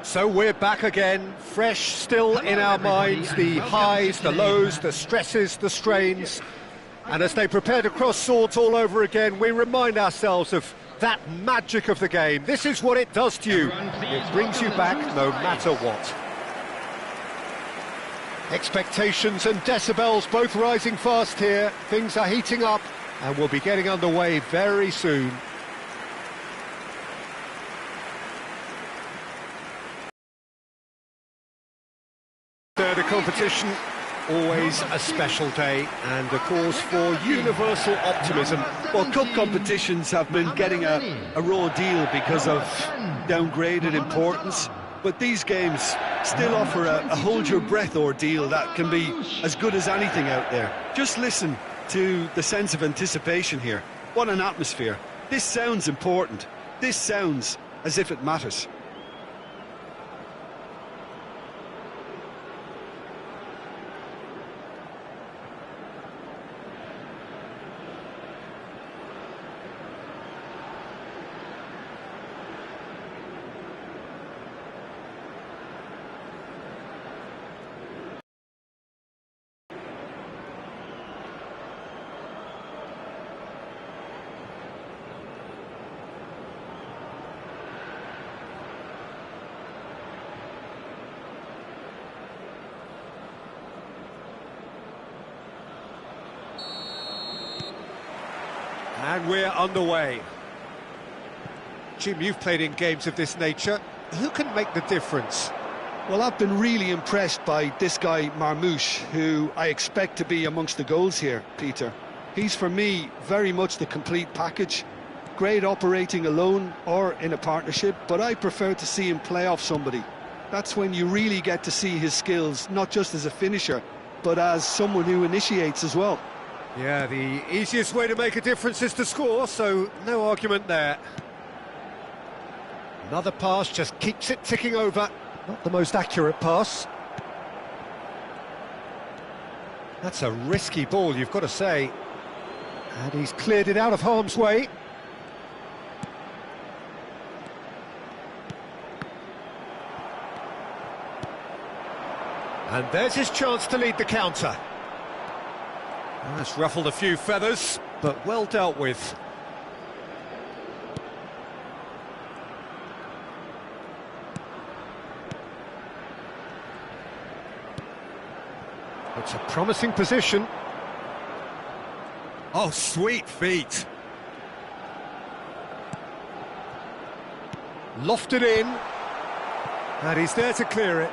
So we're back again, fresh still in our minds, the highs, the lows, the stresses, the strains. And as they prepare to cross swords all over again, we remind ourselves of that magic of the game. This is what it does to you. It brings you back no matter what. Expectations and decibels both rising fast here. Things are heating up and we'll be getting underway very soon. The competition, always a special day and a cause for universal optimism. Well, cup competitions have been getting a raw deal because of downgraded importance, but these games still offer a hold-your-breath ordeal that can be as good as anything out there. Just listen to the sense of anticipation here. What an atmosphere. This sounds important. This sounds as if it matters. And we're underway. Jim, you've played in games of this nature. Who can make the difference? Well, I've been really impressed by this guy, Marmoush, who I expect to be amongst the goals here, Peter. He's, for me, very much the complete package. Great operating alone or in a partnership, but I prefer to see him play off somebody. That's when you really get to see his skills, not just as a finisher, but as someone who initiates as well. Yeah, the easiest way to make a difference is to score, so no argument there. Another pass just keeps it ticking over. Not the most accurate pass. That's a risky ball, you've got to say. And he's cleared it out of harm's way. And there's his chance to lead the counter. That's ruffled a few feathers, but well dealt with. It's a promising position. Oh, sweet feet. Lofted in. And he's there to clear it.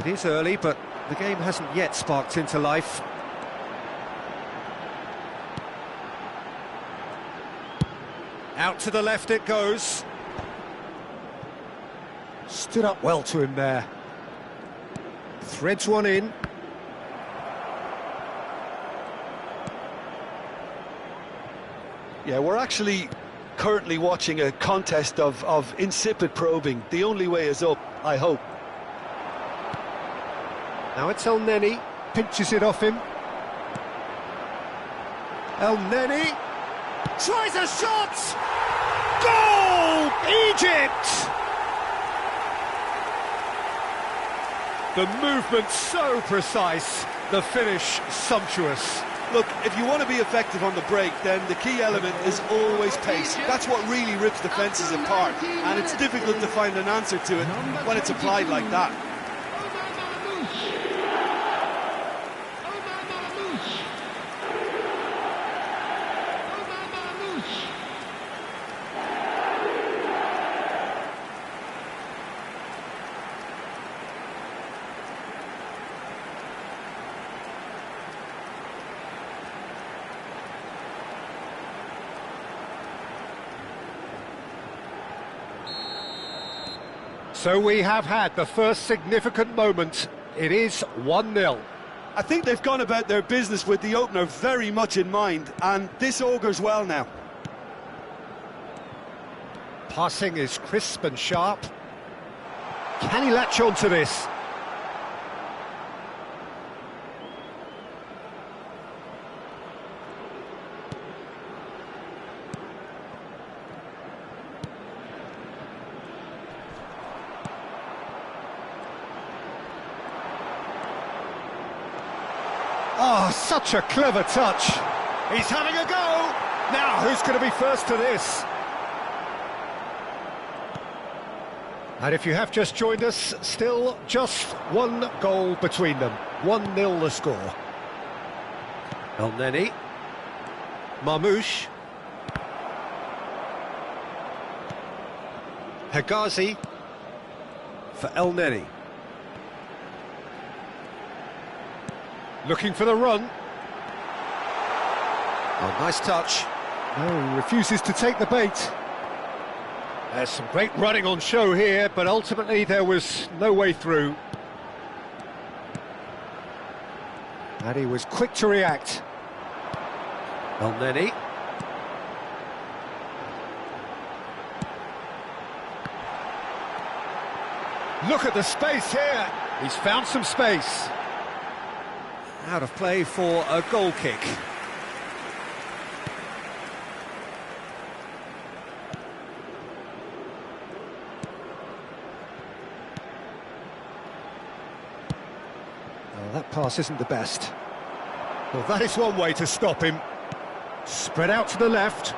It is early, but the game hasn't yet sparked into life. Out to the left it goes. Stood up well to him there. Threads one in. Yeah, we're actually currently watching a contest of insipid probing. The only way is up, I hope. Now it's El Neni, pinches it off him. El Neni tries a shot! Goal! Egypt! The movement so precise, the finish sumptuous. Look, if you want to be effective on the break, then the key element is always pace. That's what really rips defences apart, and it's difficult to find an answer to it when it's applied like that. So we have had the first significant moment. It is 1-0. I think they've gone about their business with the opener very much in mind, and this augurs well now. Passing is crisp and sharp. Can he latch on to this? such a clever touch. He's having a go. Now, who's going to be first to this? And if you have just joined us, still just one goal between them. 1-0 the score. El Neni. Marmoush. Hegazi for El Neni. Looking for the run. Oh, nice touch. No, he refuses to take the bait. There's some great running on show here, but ultimately there was no way through. And he was quick to react. El Neni. Look at the space here. He's found some space. Out of play for a goal kick. Oh, that pass isn't the best. Well, that is one way to stop him. Spread out to the left.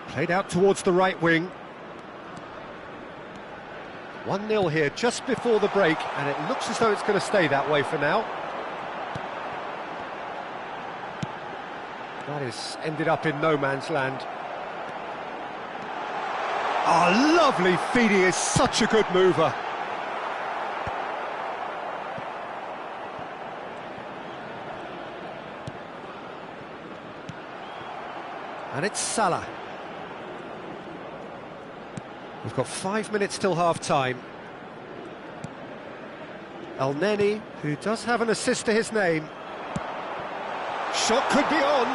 Played out towards the right wing. 1-0 here just before the break, and it looks as though it's going to stay that way for now. That is ended up in no man's land. Oh, lovely feed, he is such a good mover. And it's Salah. We've got 5 minutes till half-time. El Neni, who does have an assist to his name. Shot could be on.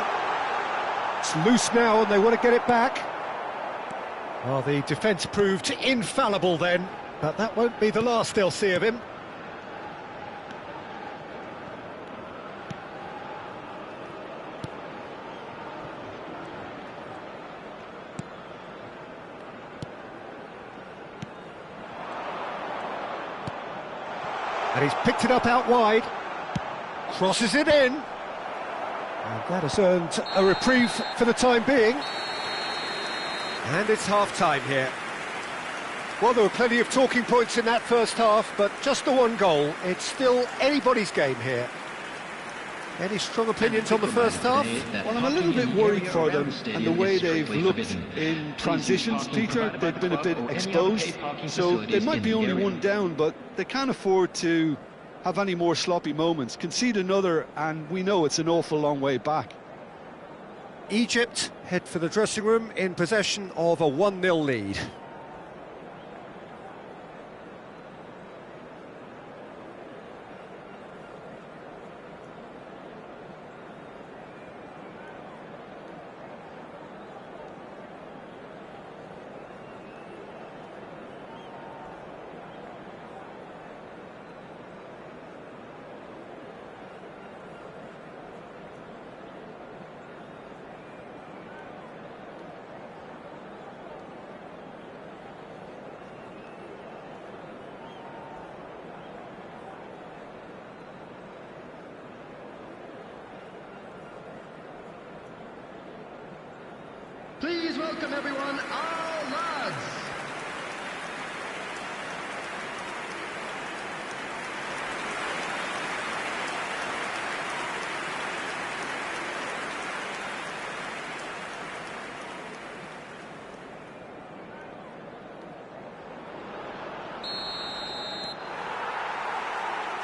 It's loose now and they want to get it back. Well, the defence proved infallible then, but that won't be the last they'll see of him. And he's picked it up out wide, crosses it in, and that has earned a reprieve for the time being. And it's half-time here. Well, there were plenty of talking points in that first half, but just the one goal. It's still anybody's game here. Any strong opinions on the first half? Well, I'm a little bit worried for them and the way they've looked in transitions, Peter. They've been a bit exposed, so they might be only one down, but they can't afford to have any more sloppy moments. Concede another, and we know it's an awful long way back. Egypt head for the dressing room in possession of a 1-0 lead. Please welcome everyone, our lads.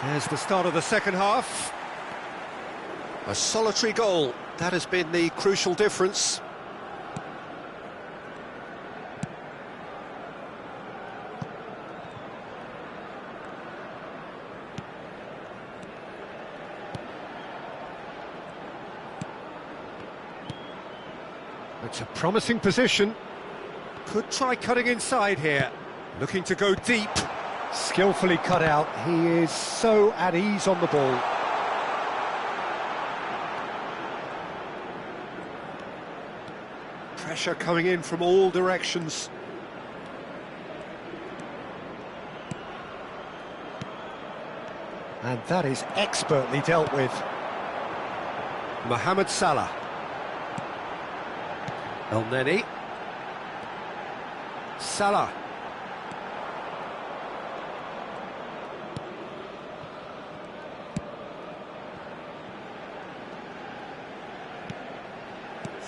There's the start of the second half. A solitary goal, that has been the crucial difference. It's a promising position. Could try cutting inside here. Looking to go deep. Skillfully cut out. He is so at ease on the ball. Pressure coming in from all directions. And that is expertly dealt with. Mohamed Salah. El Neni. Salah.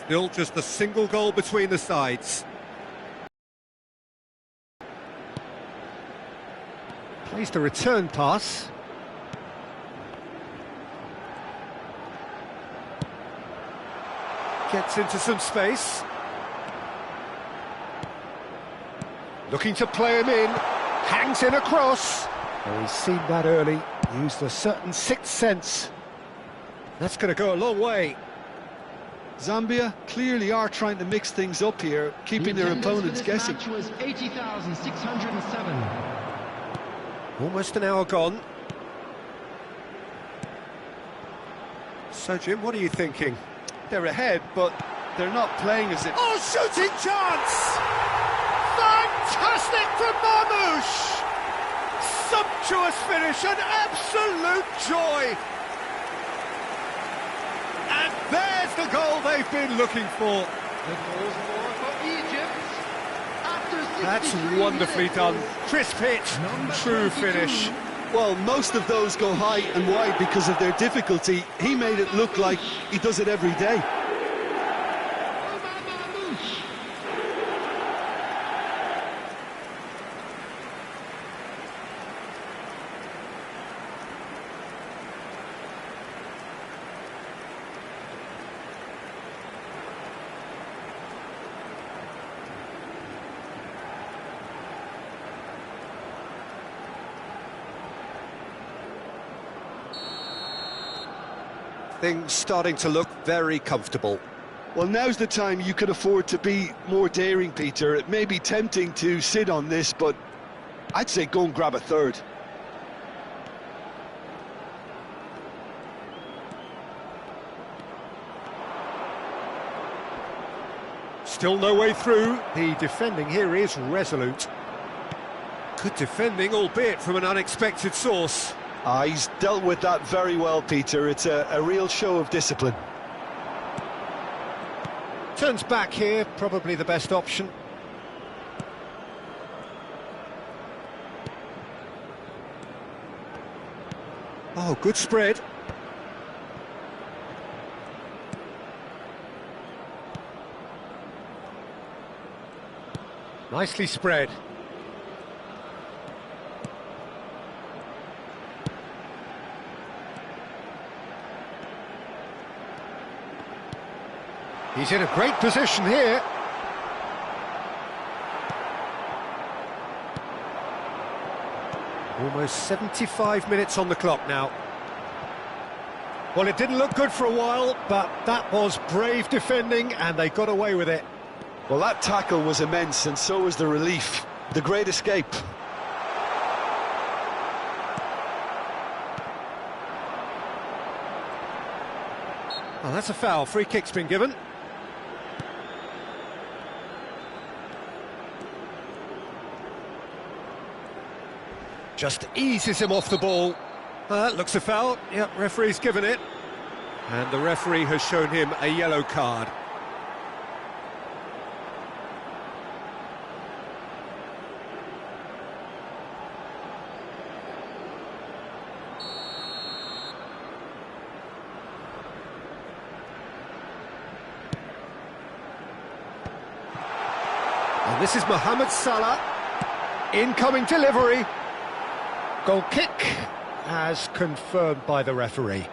Still just a single goal between the sides. Plays the return pass. Gets into some space. Looking to play him in. Hangs in across. Oh, he's seen that early. Used a certain sixth sense. That's going to go a long way. Zambia clearly are trying to mix things up here, keeping their opponents guessing. Match was 80,607. Almost an hour gone. So, Jim, what are you thinking? They're ahead, but they're not playing as if... Oh, shooting chance! Fantastic from Marmoush! Sumptuous finish, an absolute joy! And there's the goal they've been looking for. The goal scorer for Egypt. After That's 63 wonderfully minutes. done. Crisp hit, true 22. finish. Well, most of those go high and wide because of their difficulty. He made it look like he does it every day. Things starting to look very comfortable. Well, now's the time you could afford to be more daring, Peter. It may be tempting to sit on this, but I'd say go and grab a third. Still no way through. The defending here is resolute. Good defending, albeit from an unexpected source. He's dealt with that very well, Peter. It's a real show of discipline. Turns back here, probably the best option. Oh, good spread. Nicely spread. He's in a great position here. Almost 75 minutes on the clock now. Well, it didn't look good for a while, but that was brave defending, and they got away with it. Well, that tackle was immense, and so was the relief. The great escape. Well, that's a foul. Free kick's been given. Just eases him off the ball. That looks a foul. Yep, referee's given it. And the referee has shown him a yellow card. And this is Mohamed Salah. Incoming delivery. Goal kick, as confirmed by the referee.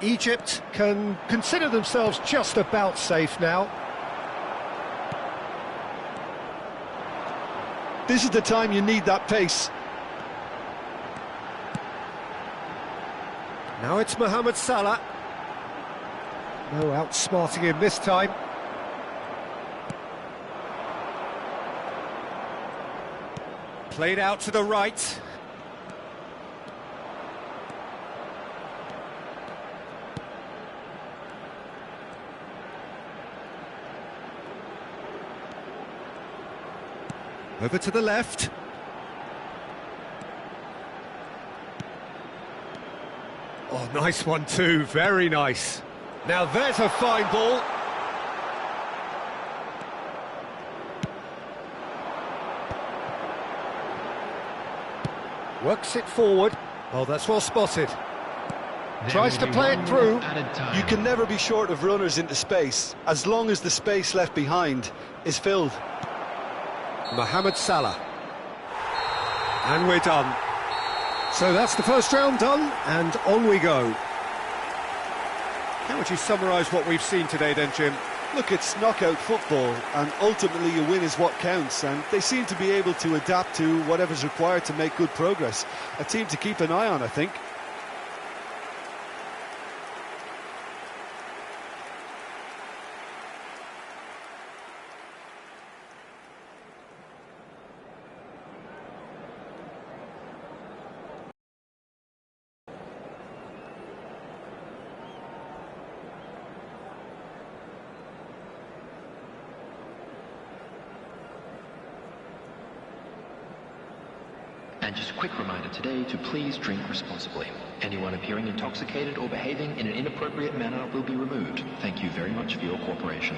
Egypt can consider themselves just about safe now. This is the time you need that pace. Now it's Mohamed Salah. No outsmarting him this time. Played out to the right. Over to the left. Oh, nice one too, very nice. Now there's a fine ball. Works it forward. Oh, that's well spotted. Tries to play it through. You can never be short of runners into space, as long as the space left behind is filled. Mohamed Salah. And we're done. So that's the first round done, and on we go. How would you summarise what we've seen today then, Jim? Look, it's knockout football, and ultimately a win is what counts, and they seem to be able to adapt to whatever's required to make good progress. A team to keep an eye on, I think. And just a quick reminder today to please drink responsibly. Anyone appearing intoxicated or behaving in an inappropriate manner will be removed. Thank you very much for your cooperation.